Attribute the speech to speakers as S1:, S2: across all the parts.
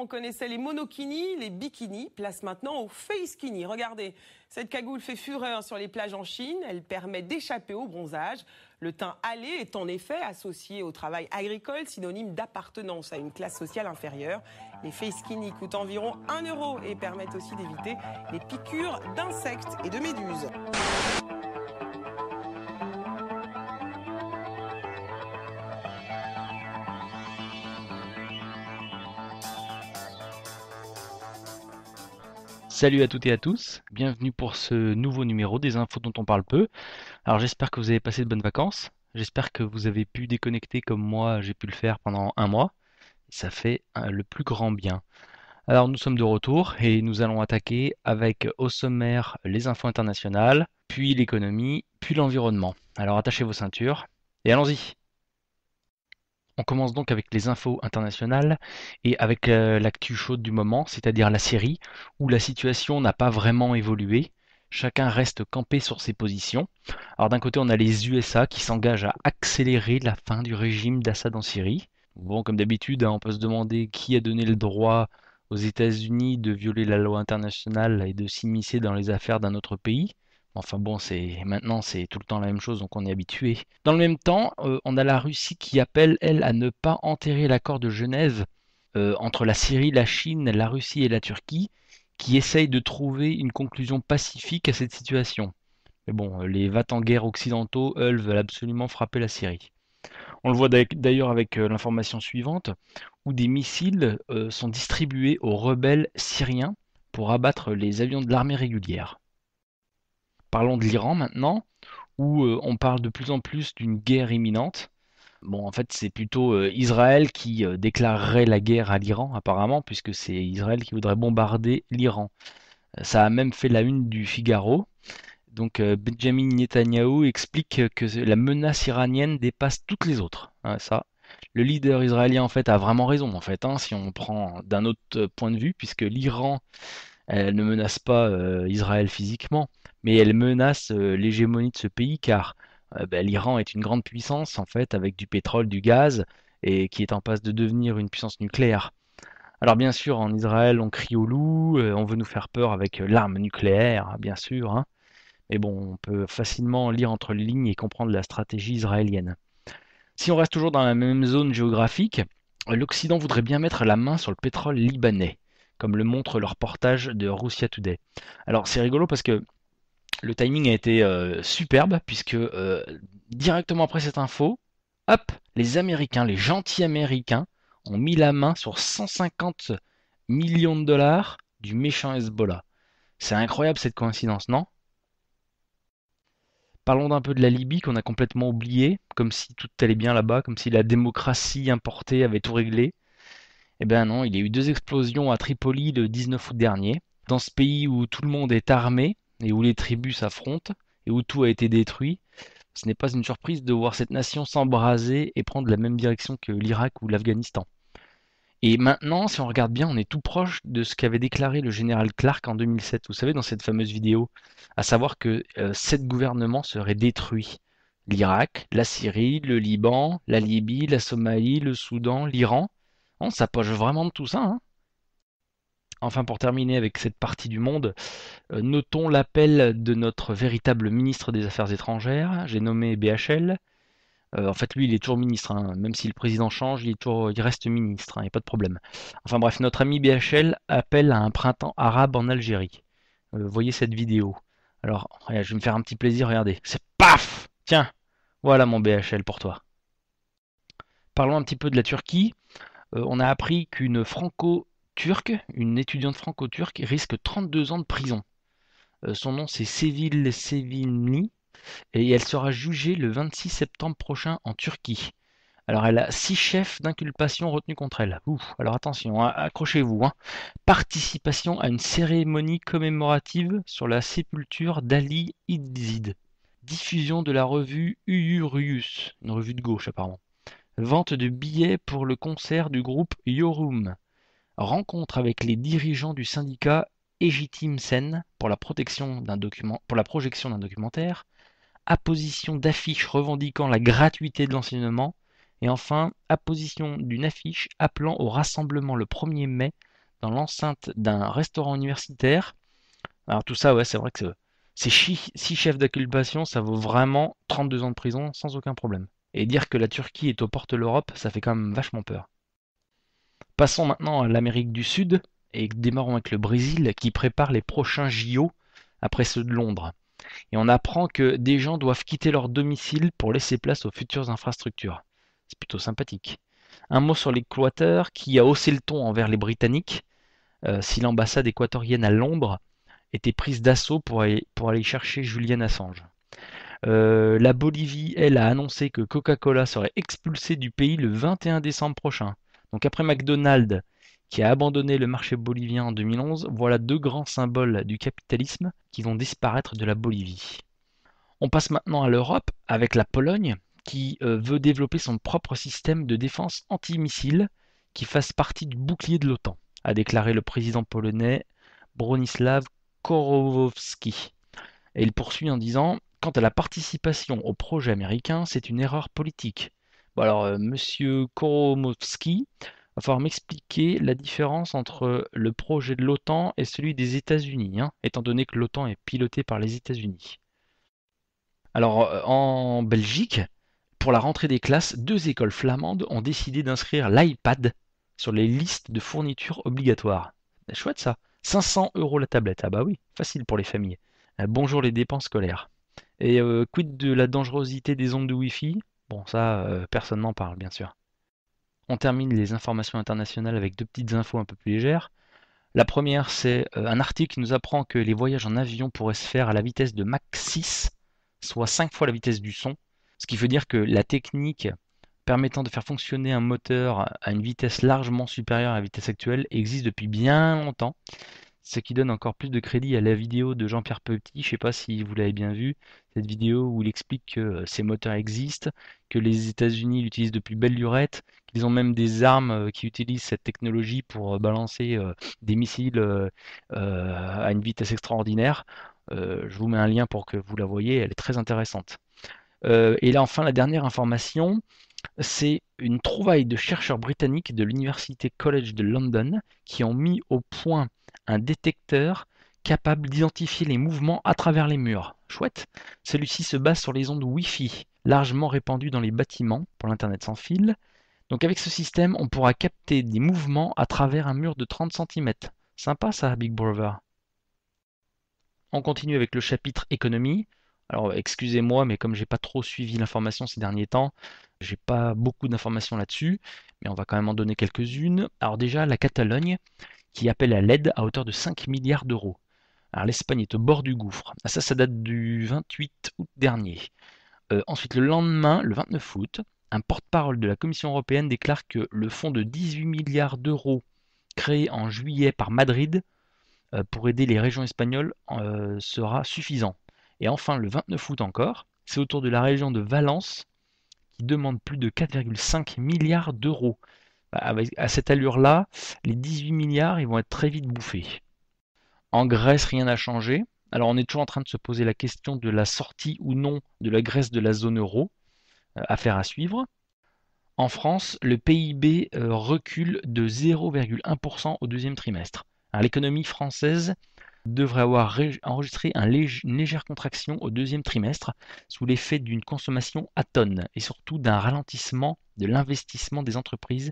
S1: on connaissait les monokinis, les bikinis, place maintenant au facekini. Regardez, cette cagoule fait fureur sur les plages en Chine. Elle permet d'échapper au bronzage. Le teint hâlé est en effet associé au travail agricole, synonyme d'appartenance à une classe sociale inférieure. Les facekini coûtent environ 1 € et permettent aussi d'éviter les piqûres d'insectes et de méduses.
S2: Salut à toutes et à tous, bienvenue pour ce nouveau numéro des infos dont on parle peu. Alors j'espère que vous avez passé de bonnes vacances, j'espère que vous avez pu déconnecter comme moi j'ai pu le faire pendant un mois. Ça fait le plus grand bien. Alors nous sommes de retour et nous allons attaquer avec au sommaire les infos internationales, puis l'économie, puis l'environnement. Alors attachez vos ceintures et allons-y. On commence donc avec les infos internationales et avec l'actu chaude du moment, c'est-à-dire la Syrie, où la situation n'a pas vraiment évolué. Chacun reste campé sur ses positions. Alors d'un côté, on a les USA qui s'engagent à accélérer la fin du régime d'Assad en Syrie. Bon, comme d'habitude, on peut se demander qui a donné le droit aux États-Unis de violer la loi internationale et de s'immiscer dans les affaires d'un autre pays. Enfin bon, maintenant c'est tout le temps la même chose, donc on est habitué. Dans le même temps, on a la Russie qui appelle, elle, à ne pas enterrer l'accord de Genève entre la Syrie, la Chine, la Russie et la Turquie, qui essaye de trouver une conclusion pacifique à cette situation. Mais bon, les va-t-en-guerre occidentaux, eux, veulent absolument frapper la Syrie. On le voit d'ailleurs avec l'information suivante, où des missiles sont distribués aux rebelles syriens pour abattre les avions de l'armée régulière. Parlons de l'Iran maintenant, où on parle de plus en plus d'une guerre imminente. Bon, en fait, c'est plutôt Israël qui déclarerait la guerre à l'Iran, apparemment, puisque c'est Israël qui voudrait bombarder l'Iran. Ça a même fait la une du Figaro. Donc, Benjamin Netanyahou explique que la menace iranienne dépasse toutes les autres. Hein, ça, le leader israélien, en fait, a vraiment raison, en fait, hein, si on prend d'un autre point de vue, puisque l'Iran elle ne menace pas Israël physiquement, mais elle menace l'hégémonie de ce pays car l'Iran est une grande puissance en fait avec du pétrole, du gaz et qui est en passe de devenir une puissance nucléaire. Alors bien sûr, en Israël, on crie au loup, on veut nous faire peur avec l'arme nucléaire, bien sûr, hein. Mais bon, on peut facilement lire entre les lignes et comprendre la stratégie israélienne. Si on reste toujours dans la même zone géographique, l'Occident voudrait bien mettre la main sur le pétrole libanais, comme le montre le reportage de Russia Today. Alors c'est rigolo parce que le timing a été superbe, puisque directement après cette info, hop, les Américains, les gentils Américains, ont mis la main sur 150 millions de dollars du méchant Hezbollah. C'est incroyable cette coïncidence, non? Parlons d'un peu de la Libye qu'on a complètement oublié, comme si tout allait bien là-bas, comme si la démocratie importée avait tout réglé. Eh bien non, il y a eu 2 explosions à Tripoli le 19 août dernier. Dans ce pays où tout le monde est armé et où les tribus s'affrontent et où tout a été détruit, ce n'est pas une surprise de voir cette nation s'embraser et prendre la même direction que l'Irak ou l'Afghanistan. Et maintenant, si on regarde bien, on est tout proche de ce qu'avait déclaré le général Clark en 2007, vous savez, dans cette fameuse vidéo, à savoir que 7 gouvernements seraient détruits. L'Irak, la Syrie, le Liban, la Libye, la Somalie, le Soudan, l'Iran. On s'approche vraiment de tout ça, hein. Enfin, pour terminer avec cette partie du monde, notons l'appel de notre véritable ministre des Affaires étrangères, j'ai nommé BHL. En fait, lui, il est toujours ministre, hein. Même si le président change, il reste ministre, il n'y a pas de problème. Enfin bref, notre ami BHL appelle à un printemps arabe en Algérie. Voyez cette vidéo. Alors, regarde, je vais me faire un petit plaisir, regardez. C'est paf! Tiens, voilà mon BHL pour toi. Parlons un petit peu de la Turquie. On a appris qu'une franco-turque, une étudiante franco-turque, risque 32 ans de prison. Son nom c'est Sevil Sevimli et elle sera jugée le 26 septembre prochain en Turquie. Alors elle a 6 chefs d'inculpation retenus contre elle. Ouf, alors attention, hein, accrochez-vous, hein. Participation à une cérémonie commémorative sur la sépulture d'Ali Idzid. Diffusion de la revue Uyuruyus, une revue de gauche apparemment. Vente de billets pour le concert du groupe Yorum. Rencontre avec les dirigeants du syndicat Ejitim Sen pour la projection d'un documentaire. Apposition d'affiches revendiquant la gratuité de l'enseignement. Et enfin, apposition d'une affiche appelant au rassemblement le 1er mai dans l'enceinte d'un restaurant universitaire. Alors tout ça, ouais, c'est vrai que ces 6 chefs d'inculpation, ça vaut vraiment 32 ans de prison sans aucun problème. Et dire que la Turquie est aux portes de l'Europe, ça fait quand même vachement peur. Passons maintenant à l'Amérique du Sud et démarrons avec le Brésil qui prépare les prochains JO après ceux de Londres. Et on apprend que des gens doivent quitter leur domicile pour laisser place aux futures infrastructures. C'est plutôt sympathique. Un mot sur l'Équateur qui a haussé le ton envers les Britanniques. Si l'ambassade équatorienne à Londres était prise d'assaut pour aller chercher Julian Assange. La Bolivie, elle, a annoncé que Coca-Cola serait expulsé du pays le 21 décembre prochain. Donc après McDonald's, qui a abandonné le marché bolivien en 2011, voilà 2 grands symboles du capitalisme qui vont disparaître de la Bolivie. On passe maintenant à l'Europe avec la Pologne qui veut développer son propre système de défense antimissile qui fasse partie du bouclier de l'OTAN, a déclaré le président polonais Bronisław Komorowski. Et il poursuit en disant: quant à la participation au projet américain, c'est une erreur politique. Bon alors, monsieur Komorowski, va falloir m'expliquer la différence entre le projet de l'OTAN et celui des États-Unis, hein, étant donné que l'OTAN est piloté par les États-Unis. Alors, en Belgique, pour la rentrée des classes, 2 écoles flamandes ont décidé d'inscrire l'iPad sur les listes de fournitures obligatoires. C'est chouette ça. 500 € la tablette. Ah bah oui, facile pour les familles. Bonjour les dépenses scolaires. Et quid de la dangerosité des ondes de Wi-Fi? Bon, ça, personne n'en parle, bien sûr. On termine les informations internationales avec 2 petites infos un peu plus légères. La première, c'est un article qui nous apprend que les voyages en avion pourraient se faire à la vitesse de Mach 6, soit 5 fois la vitesse du son. Ce qui veut dire que la technique permettant de faire fonctionner un moteur à une vitesse largement supérieure à la vitesse actuelle existe depuis bien longtemps. Ce qui donne encore plus de crédit à la vidéo de Jean-Pierre Petit. Je ne sais pas si vous l'avez bien vu, cette vidéo où il explique que ces moteurs existent, que les États-Unis l'utilisent depuis belle lurette, qu'ils ont même des armes qui utilisent cette technologie pour balancer des missiles à une vitesse extraordinaire. Je vous mets un lien pour que vous la voyez, elle est très intéressante. Et là, enfin, la dernière information, c'est une trouvaille de chercheurs britanniques de l'Université College de London qui ont mis au point un détecteur capable d'identifier les mouvements à travers les murs. Chouette. Celui-ci se base sur les ondes Wi-Fi, largement répandues dans les bâtiments pour l'Internet sans fil. Donc avec ce système, on pourra capter des mouvements à travers un mur de 30 cm. Sympa ça, Big Brother. On continue avec le chapitre économie. Alors excusez-moi, mais comme j'ai pas trop suivi l'information ces derniers temps, j'ai pas beaucoup d'informations là-dessus, mais on va quand même en donner quelques-unes. Alors déjà, la Catalogne qui appelle à l'aide à hauteur de 5 milliards d'euros. Alors l'Espagne est au bord du gouffre. Ah, ça date du 28 août dernier. Ensuite, le lendemain, le 29 août, un porte-parole de la Commission européenne déclare que le fonds de 18 milliards d'euros créé en juillet par Madrid pour aider les régions espagnoles sera suffisant. Et enfin, le 29 août encore, c'est au tour de la région de Valence qui demande plus de 4,5 milliards d'euros. À cette allure-là, les 18 milliards, ils vont être très vite bouffés. En Grèce, rien n'a changé. Alors on est toujours en train de se poser la question de la sortie ou non de la Grèce de la zone euro. Affaire à suivre. En France, le PIB recule de 0,1% au deuxième trimestre. L'économie française devrait avoir enregistré une légère contraction au deuxième trimestre sous l'effet d'une consommation atone et surtout d'un ralentissement de l'investissement des entreprises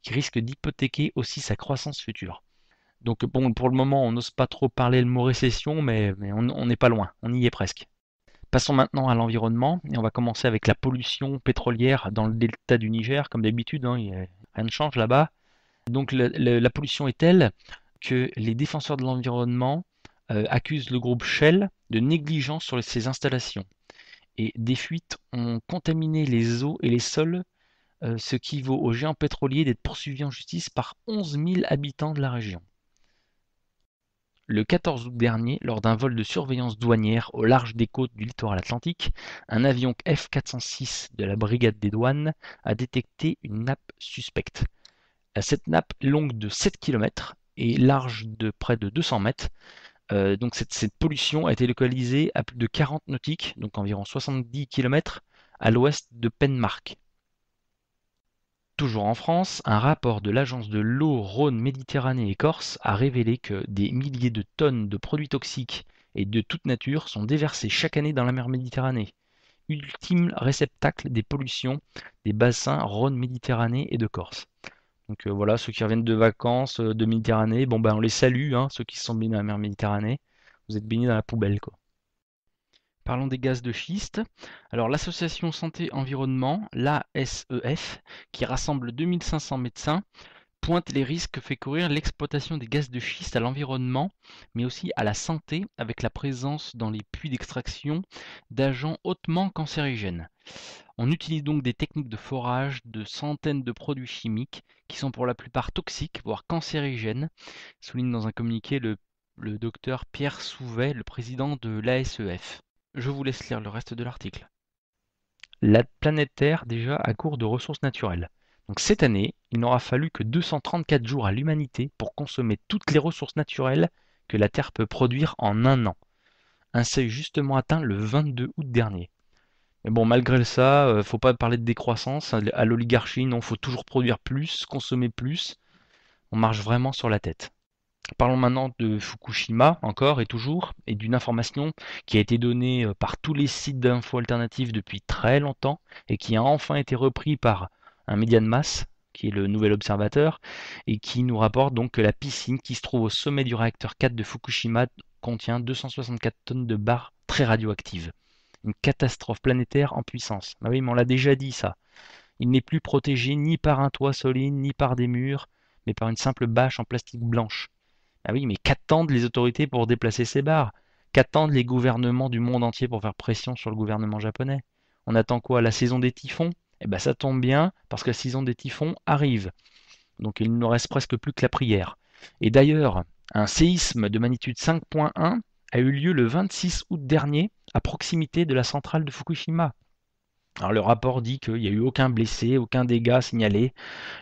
S2: qui risque d'hypothéquer aussi sa croissance future. Donc bon, pour le moment, on n'ose pas trop parler le mot récession, mais on n'est pas loin, on y est presque. Passons maintenant à l'environnement et on va commencer avec la pollution pétrolière dans le delta du Niger, comme d'habitude, hein, rien ne change là-bas. Donc la pollution est telle que les défenseurs de l'environnement accusent le groupe Shell de négligence sur ses installations. Et des fuites ont contaminé les eaux et les sols, ce qui vaut aux géants pétroliers d'être poursuivis en justice par 11 000 habitants de la région. Le 14 août dernier, lors d'un vol de surveillance douanière au large des côtes du littoral atlantique, un avion F-406 de la brigade des douanes a détecté une nappe suspecte. Cette nappe longue de 7 km et large de près de 200 mètres. Donc cette pollution a été localisée à plus de 40 nautiques, donc environ 70 km, à l'ouest de Penmark. Toujours en France, un rapport de l'agence de l'eau Rhône-Méditerranée et Corse a révélé que des milliers de tonnes de produits toxiques et de toute nature sont déversés chaque année dans la mer Méditerranée, ultime réceptacle des pollutions des bassins Rhône-Méditerranée et de Corse. Donc voilà, ceux qui reviennent de vacances de Méditerranée, bon ben on les salue, hein, ceux qui se sont baignés dans la mer Méditerranée, vous êtes baignés dans la poubelle quoi. Parlons des gaz de schiste. Alors l'association Santé Environnement, l'ASEF, qui rassemble 2500 médecins, pointe les risques que fait courir l'exploitation des gaz de schiste à l'environnement, mais aussi à la santé, avec la présence dans les puits d'extraction d'agents hautement cancérigènes. On utilise donc des techniques de forage de centaines de produits chimiques qui sont pour la plupart toxiques, voire cancérigènes, souligne dans un communiqué le docteur Pierre Souvet, le président de l'ASEF. Je vous laisse lire le reste de l'article. La planète Terre déjà à court de ressources naturelles. Donc cette année, il n'aura fallu que 234 jours à l'humanité pour consommer toutes les ressources naturelles que la Terre peut produire en un an. Un seuil justement atteint le 22 août dernier. Mais bon, malgré ça, faut pas parler de décroissance. À l'oligarchie, non, faut toujours produire plus, consommer plus. On marche vraiment sur la tête. Parlons maintenant de Fukushima, encore et toujours, et d'une information qui a été donnée par tous les sites d'infos alternatifs depuis très longtemps, et qui a enfin été repris par un média de masse, qui est le Nouvel Observateur, et qui nous rapporte donc que la piscine qui se trouve au sommet du réacteur 4 de Fukushima contient 264 tonnes de barres très radioactives. Une catastrophe planétaire en puissance. Ah oui, mais on l'a déjà dit ça. Il n'est plus protégé ni par un toit solide, ni par des murs, mais par une simple bâche en plastique blanche. Ah oui, mais qu'attendent les autorités pour déplacer ces barres? Qu'attendent les gouvernements du monde entier pour faire pression sur le gouvernement japonais? On attend quoi? La saison des typhons? Eh ben ça tombe bien, parce que la saison des typhons arrive. Donc il ne reste presque plus que la prière. Et d'ailleurs, un séisme de magnitude 5.1 a eu lieu le 26 août dernier à proximité de la centrale de Fukushima. Alors le rapport dit qu'il n'y a eu aucun blessé, aucun dégât signalé,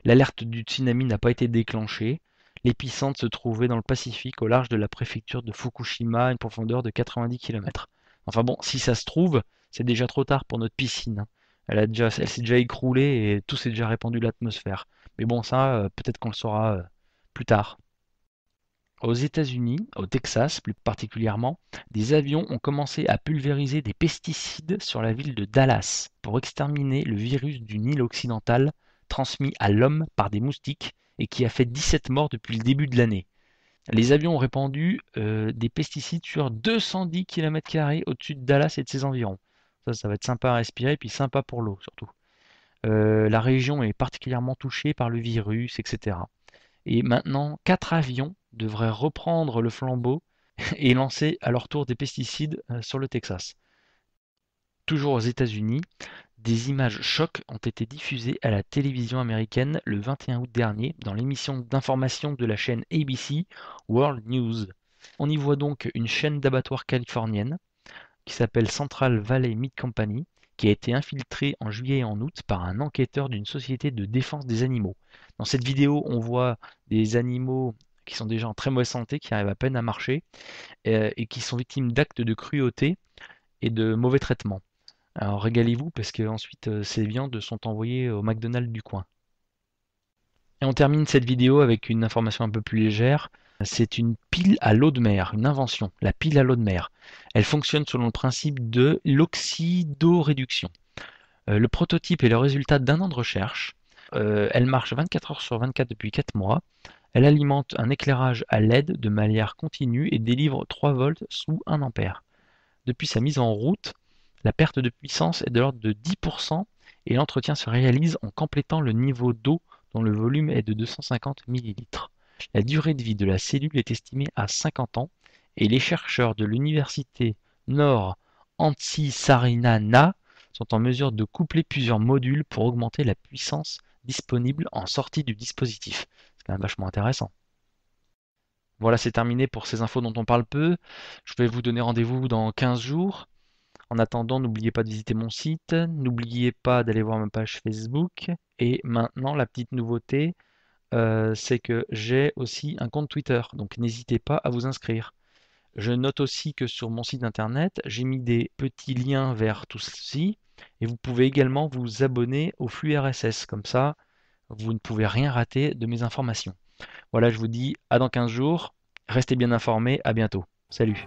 S2: l'alerte du tsunami n'a pas été déclenchée, l'épicentre se trouvait dans le Pacifique au large de la préfecture de Fukushima à une profondeur de 90 km. Enfin bon, si ça se trouve, c'est déjà trop tard pour notre piscine. Elle s'est déjà écroulée et tout s'est déjà répandu de l'atmosphère. Mais bon, ça, peut-être qu'on le saura plus tard. Aux États-Unis, au Texas plus particulièrement, des avions ont commencé à pulvériser des pesticides sur la ville de Dallas pour exterminer le virus du Nil occidental transmis à l'homme par des moustiques et qui a fait 17 morts depuis le début de l'année. Les avions ont répandu des pesticides sur 210 km² au-dessus de Dallas et de ses environs. Ça va être sympa à respirer et puis sympa pour l'eau surtout. La région est particulièrement touchée par le virus, etc. Et maintenant, 4 avions devraient reprendre le flambeau et lancer à leur tour des pesticides sur le Texas. Toujours aux États-Unis, des images chocs ont été diffusées à la télévision américaine le 21 août dernier dans l'émission d'information de la chaîne ABC World News. On y voit donc une chaîne d'abattoirs californienne qui s'appelle Central Valley Meat Company, qui a été infiltrée en juillet et en août par un enquêteur d'une société de défense des animaux. Dans cette vidéo, on voit des animaux qui sont déjà en très mauvaise santé, qui arrivent à peine à marcher, et qui sont victimes d'actes de cruauté et de mauvais traitements. Alors régalez-vous parce que ensuite ces viandes sont envoyées au McDonald's du coin. Et on termine cette vidéo avec une information un peu plus légère. C'est une pile à l'eau de mer, une invention, la pile à l'eau de mer. Elle fonctionne selon le principe de l'oxydoréduction. Le prototype est le résultat d'un an de recherche. Elle marche 24 heures sur 24 depuis 4 mois. Elle alimente un éclairage à LED de manière continue et délivre 3 volts sous 1 ampère. Depuis sa mise en route, la perte de puissance est de l'ordre de 10% et l'entretien se réalise en complétant le niveau d'eau dont le volume est de 250 ml. La durée de vie de la cellule est estimée à 50 ans et les chercheurs de l'université Nord Antsisarinana sont en mesure de coupler plusieurs modules pour augmenter la puissance disponible en sortie du dispositif. C'est quand même vachement intéressant. Voilà, c'est terminé pour ces infos dont on parle peu. Je vais vous donner rendez-vous dans 15 jours. En attendant, n'oubliez pas de visiter mon site, n'oubliez pas d'aller voir ma page Facebook. Et maintenant, la petite nouveauté, c'est que j'ai aussi un compte Twitter, donc n'hésitez pas à vous inscrire. Je note aussi que sur mon site internet, j'ai mis des petits liens vers tout ceci, et vous pouvez également vous abonner au flux RSS, comme ça Vous ne pouvez rien rater de mes informations. Voilà, je vous dis à dans 15 jours. Restez bien informés. À bientôt. Salut.